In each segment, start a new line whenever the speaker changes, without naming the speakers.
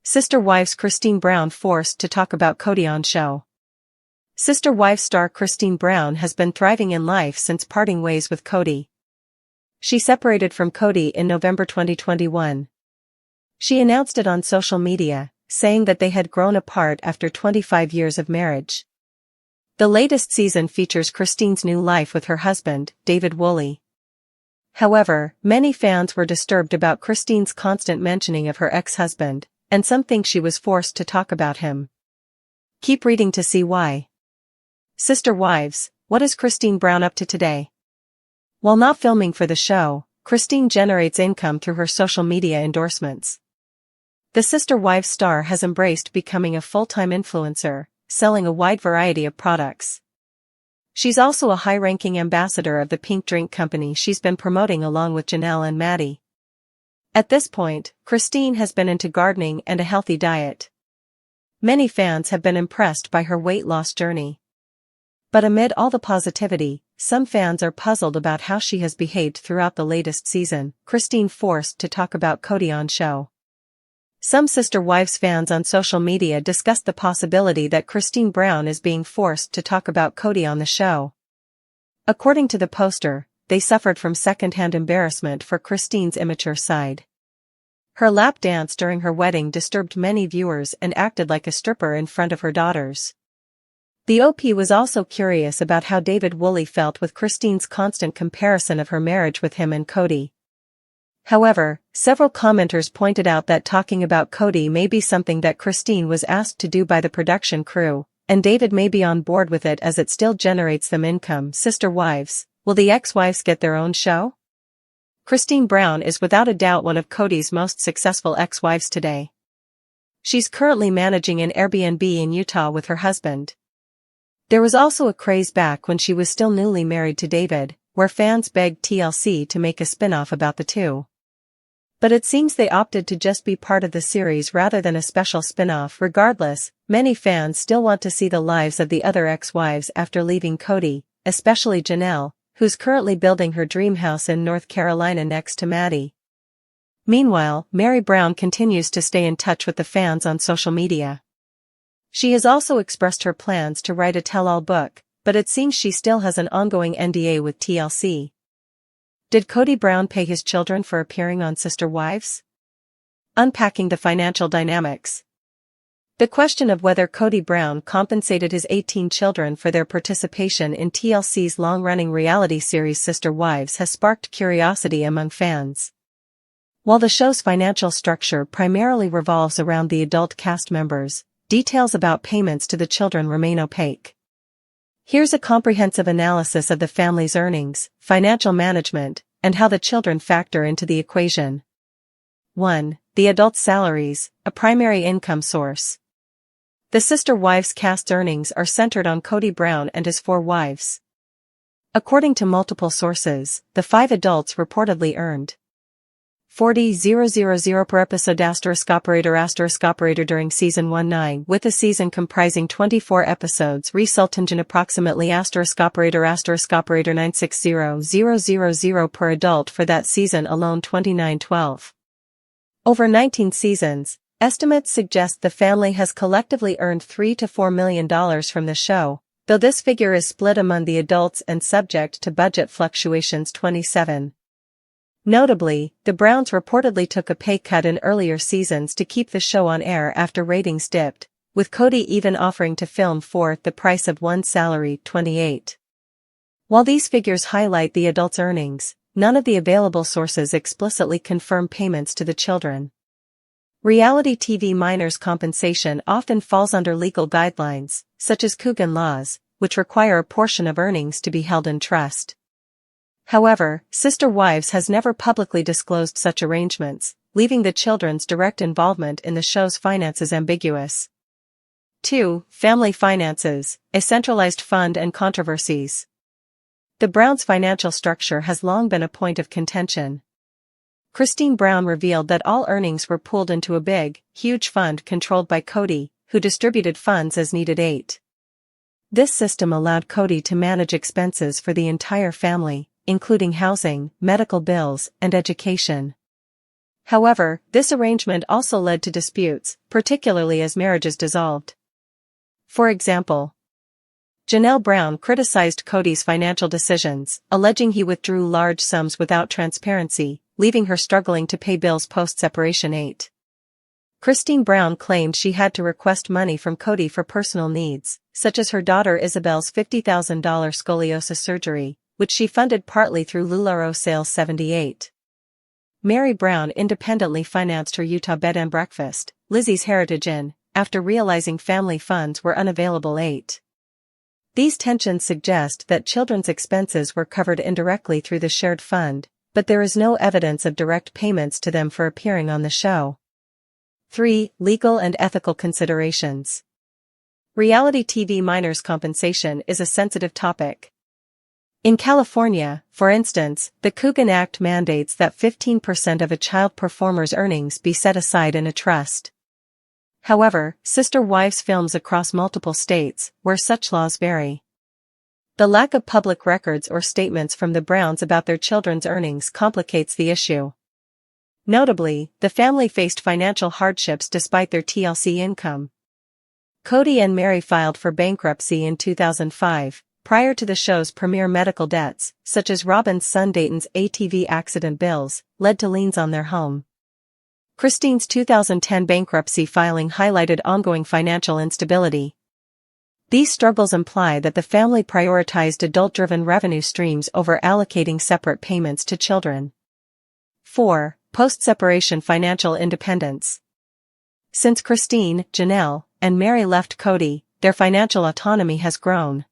Sister Wives Christine Brown forced to talk about Kody on show. Sister Wives star Christine Brown has been thriving in life since parting ways with Kody. She separated from Kody in November 2021. She announced it on social media, saying that they had grown apart after 25 years of marriage. The latest season features Christine's new life with her husband, David Woolley. However, many fans were disturbed about Christine's constant mentioning of her ex-husband, and some think she was forced to talk about him. Keep reading to see why. Sister Wives, what is Christine Brown up to today? While not filming for the show, Christine generates income through her social media endorsements. The Sister Wives star has embraced becoming a full-time influencer, selling a wide variety of products. She's also a high-ranking ambassador of the pink drink company she's been promoting along with Janelle and Maddie. At this point, Christine has been into gardening and a healthy diet. Many fans have been impressed by her weight loss journey. But amid all the positivity, some fans are puzzled about how she has behaved throughout the latest season. Christine forced to talk about Kody on show. Some Sister Wives fans on social media discussed the possibility that Christine Brown is being forced to talk about Kody on the show. According to the poster, they suffered from second-hand embarrassment for Christine's immature side. Her lap dance during her wedding disturbed many viewers and acted like a stripper in front of her daughters. The OP was also curious about how David Woolley felt with Christine's constant comparison of her marriage with him and Kody. However, several commenters pointed out that talking about Kody may be something that Christine was asked to do by the production crew, and David may be on board with it as it still generates them income. Sister Wives, will the ex-wives get their own show? Christine Brown is without a doubt one of Kody's most successful ex-wives today. She's currently managing an Airbnb in Utah with her husband. There was also a craze back when she was still newly married to David, where fans begged TLC to make a spin-off about the two. But it seems they opted to just be part of the series rather than a special spin-off. Regardless, many fans still want to see the lives of the other ex-wives after leaving Kody, especially Janelle, who's currently building her dream house in North Carolina next to Maddie. Meanwhile, Meri Brown continues to stay in touch with the fans on social media. She has also expressed her plans to write a tell-all book, but it seems she still has an ongoing NDA with TLC. Did Kody Brown pay his children for appearing on Sister Wives? Unpacking the financial dynamics. The question of whether Kody Brown compensated his 18 children for their participation in TLC's long-running reality series Sister Wives has sparked curiosity among fans. While the show's financial structure primarily revolves around the adult cast members, details about payments to the children remain opaque. Here's a comprehensive analysis of the family's earnings, financial management, and how the children factor into the equation. 1. The adults' salaries, a primary income source. The Sister Wives cast's earnings are centered on Kody Brown and his 4 wives. According to multiple sources, the 5 adults reportedly earned $40,000 per episode *operator during season 1/9, with a season comprising 24 episodes resulting in approximately operator 960,000 per adult for that season alone 29/12. Over 19 seasons, estimates suggest the family has collectively earned $3 to $4 million from the show, though this figure is split among the adults and subject to budget fluctuations. 27. Notably, the Browns reportedly took a pay cut in earlier seasons to keep the show on air after ratings dipped, with Kody even offering to film for the price of one salary. 28. While these figures highlight the adults' earnings, none of the available sources explicitly confirm payments to the children. Reality TV minors' compensation often falls under legal guidelines, such as Coogan laws, which require a portion of earnings to be held in trust. However, Sister Wives has never publicly disclosed such arrangements, leaving the children's direct involvement in the show's finances ambiguous. 2. Family finances, a centralized fund and controversies. The Browns' financial structure has long been a point of contention. Christine Brown revealed that all earnings were pooled into a big, huge fund controlled by Kody, who distributed funds as needed. 8. This system allowed Kody to manage expenses for the entire family, including housing, medical bills, and education. However, this arrangement also led to disputes, particularly as marriages dissolved. For example, Janelle Brown criticized Kody's financial decisions, alleging he withdrew large sums without transparency, leaving her struggling to pay bills post-separation. 8. Christine Brown claimed she had to request money from Kody for personal needs, such as her daughter Isabel's $50,000 scoliosis surgery, which she funded partly through LuLaRoe Sales 78. Mary Brown independently financed her Utah bed and breakfast, Lizzie's Heritage Inn, after realizing family funds were unavailable. 8. These tensions suggest that children's expenses were covered indirectly through the shared fund, but there is no evidence of direct payments to them for appearing on the show. 3. Legal and ethical considerations. Reality TV minors' compensation is a sensitive topic. In California, for instance, the Coogan Act mandates that 15% of a child performer's earnings be set aside in a trust. However, sister wives films across multiple states, where such laws vary. The lack of public records or statements from the Browns about their children's earnings complicates the issue. Notably, the family faced financial hardships despite their TLC income. Kody and Mary filed for bankruptcy in 2005, prior to the show's premiere. Medical debts, such as Robyn's son Dayton's ATV accident bills, led to liens on their home. Christine's 2010 bankruptcy filing highlighted ongoing financial instability. These struggles imply that the family prioritized adult-driven revenue streams over allocating separate payments to children. 4. Post-separation financial independence. Since Christine, Janelle, and Mary left Kody, their financial autonomy has grown.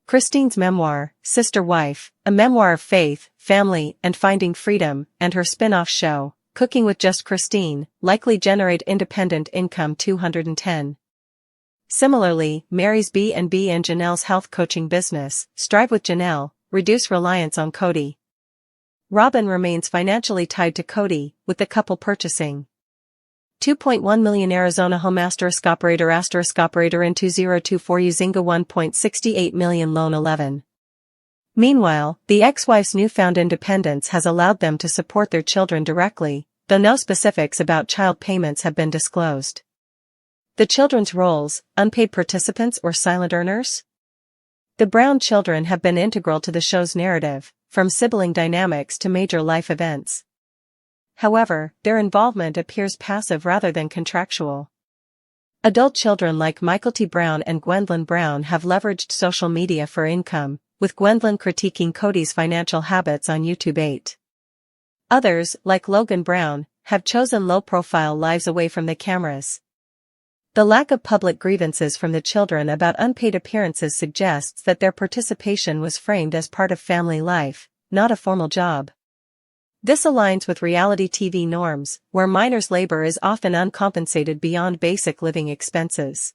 Christine's memoir, Sister Wife, a memoir of faith, family, and finding freedom, and her spin-off show, Cooking with Just Christine, likely generate independent income. 210. Similarly, Mary's B&B and Janelle's health coaching business, Strive with Janelle, reduce reliance on Kody. Robyn remains financially tied to Kody, with the couple purchasing $2.1 million Arizona home. ******* in 2024 Uzinga $1.68 million loan. 11. Meanwhile, the ex-wife's newfound independence has allowed them to support their children directly, though no specifics about child payments have been disclosed. The children's roles, unpaid participants or silent earners? The Brown children have been integral to the show's narrative, from sibling dynamics to major life events. However, their involvement appears passive rather than contractual. Adult children like Michael T. Brown and Gwendolyn Brown have leveraged social media for income, with Gwendolyn critiquing Kody's financial habits on YouTube. 8. Others, like Logan Brown, have chosen low-profile lives away from the cameras. The lack of public grievances from the children about unpaid appearances suggests that their participation was framed as part of family life, not a formal job. This aligns with reality TV norms, where minors' labor is often uncompensated beyond basic living expenses.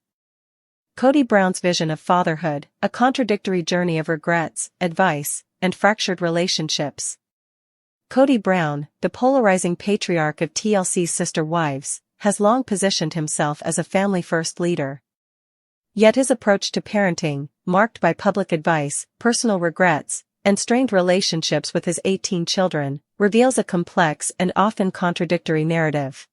Kody Brown's vision of fatherhood, a contradictory journey of regrets, advice, and fractured relationships. Kody Brown, the polarizing patriarch of TLC's Sister Wives, has long positioned himself as a family-first leader. Yet his approach to parenting, marked by public advice, personal regrets, and strained relationships with his 18 children, reveals a complex and often contradictory narrative.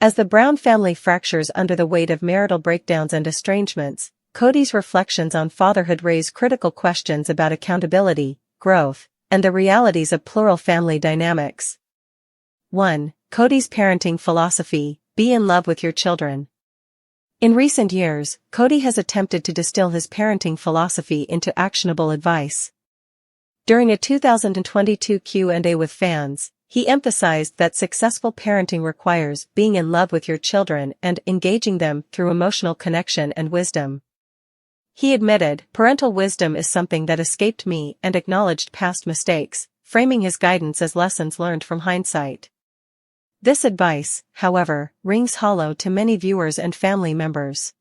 As the Brown family fractures under the weight of marital breakdowns and estrangements, Kody's reflections on fatherhood raise critical questions about accountability, growth, and the realities of plural family dynamics. 1. Kody's parenting philosophy: be in love with your children. In recent years, Kody has attempted to distill his parenting philosophy into actionable advice. During a 2022 Q&A with fans, he emphasized that successful parenting requires being in love with your children and engaging them through emotional connection and wisdom. He admitted, "Parental wisdom is something that escaped me," and acknowledged past mistakes, framing his guidance as lessons learned from hindsight. This advice, however, rings hollow to many viewers and family members.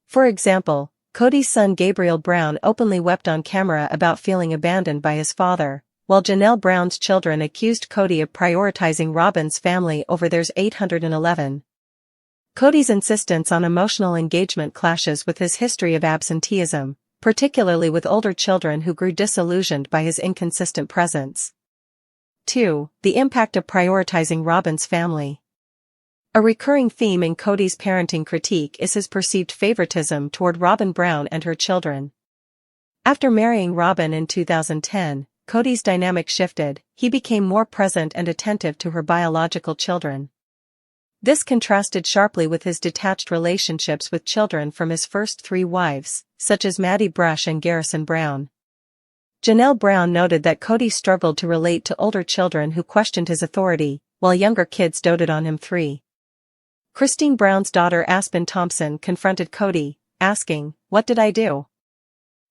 For example, Kody's son Gabriel Brown openly wept on camera about feeling abandoned by his father, while Janelle Brown's children accused Kody of prioritizing Robyn's family over theirs. 811. Kody's insistence on emotional engagement clashes with his history of absenteeism, particularly with older children who grew disillusioned by his inconsistent presence. 2. The impact of prioritizing Robyn's family. A recurring theme in Kody's parenting critique is his perceived favoritism toward Robyn Brown and her children. After marrying Robyn in 2010, Kody's dynamic shifted. He became more present and attentive to her biological children. This contrasted sharply with his detached relationships with children from his first 3 wives, such as Maddie Brush and Garrison Brown. Janelle Brown noted that Kody struggled to relate to older children who questioned his authority, while younger kids doted on him. 3. Christine Brown's daughter Aspen Thompson confronted Kody, asking, "What did I do?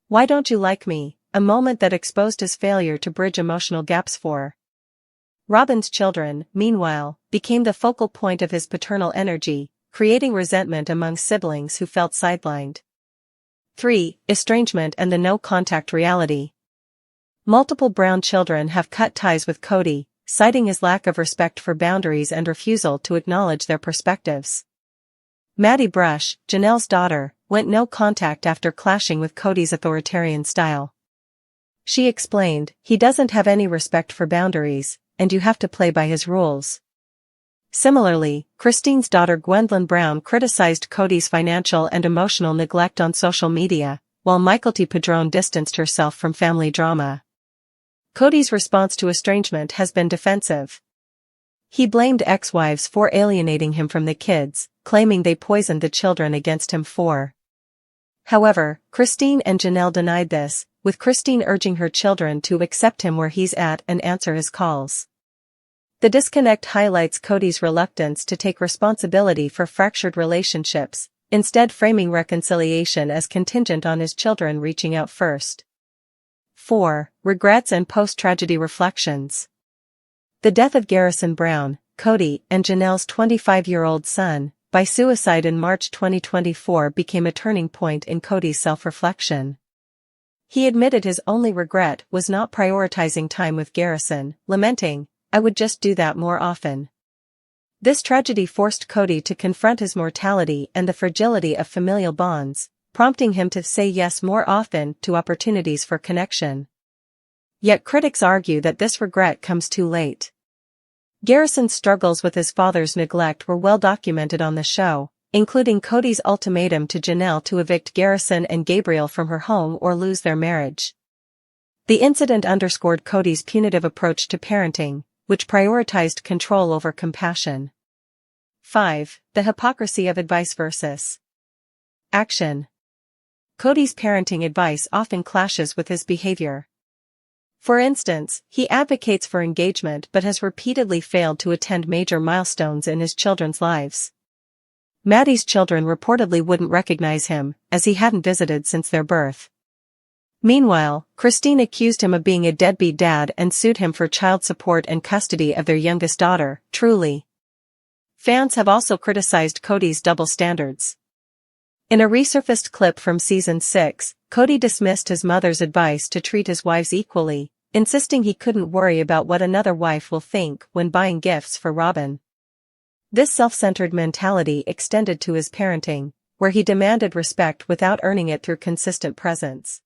Why don't you like me?" A moment that exposed his failure to bridge emotional gaps. 4. Robyn's children, meanwhile, became the focal point of his paternal energy, creating resentment among siblings who felt sidelined. 3. Estrangement and the no-contact reality. Multiple Brown children have cut ties with Kody, citing his lack of respect for boundaries and refusal to acknowledge their perspectives. Maddie Brush, Janelle's daughter, went no contact after clashing with Kody's authoritarian style. She explained, "He doesn't have any respect for boundaries, and you have to play by his rules." Similarly, Christine's daughter Gwendolyn Brown criticized Kody's financial and emotional neglect on social media, while Mykelti Padron distanced herself from family drama. Kody's response to estrangement has been defensive. He blamed ex-wives for alienating him from the kids, claiming they poisoned the children against him. 4. However, Christine and Janelle denied this, with Christine urging her children to accept him where he's at and answer his calls. The disconnect highlights Kody's reluctance to take responsibility for fractured relationships, instead framing reconciliation as contingent on his children reaching out first. 4. Regrets and post-tragedy reflections. The death of Garrison Brown, Kody, and Janelle's 25-year-old son, by suicide in March 2024 became a turning point in Kody's self-reflection. He admitted his only regret was not prioritizing time with Garrison, lamenting, "I would just do that more often." This tragedy forced Kody to confront his mortality and the fragility of familial bonds, prompting him to say yes more often to opportunities for connection. Yet critics argue that this regret comes too late. Garrison's struggles with his father's neglect were well documented on the show, including Kody's ultimatum to Janelle to evict Garrison and Gabriel from her home or lose their marriage. The incident underscored Kody's punitive approach to parenting, which prioritized control over compassion. 5. The hypocrisy of advice versus action. Kody's parenting advice often clashes with his behavior. For instance, he advocates for engagement but has repeatedly failed to attend major milestones in his children's lives. Maddie's children reportedly wouldn't recognize him, as he hadn't visited since their birth. Meanwhile, Christine accused him of being a deadbeat dad and sued him for child support and custody of their youngest daughter. Truly. Fans have also criticized Kody's double standards. In a resurfaced clip from Season 6, Kody dismissed his mother's advice to treat his wives equally, insisting he couldn't worry about what another wife will think when buying gifts for Robyn. This self-centered mentality extended to his parenting, where he demanded respect without earning it through consistent presence.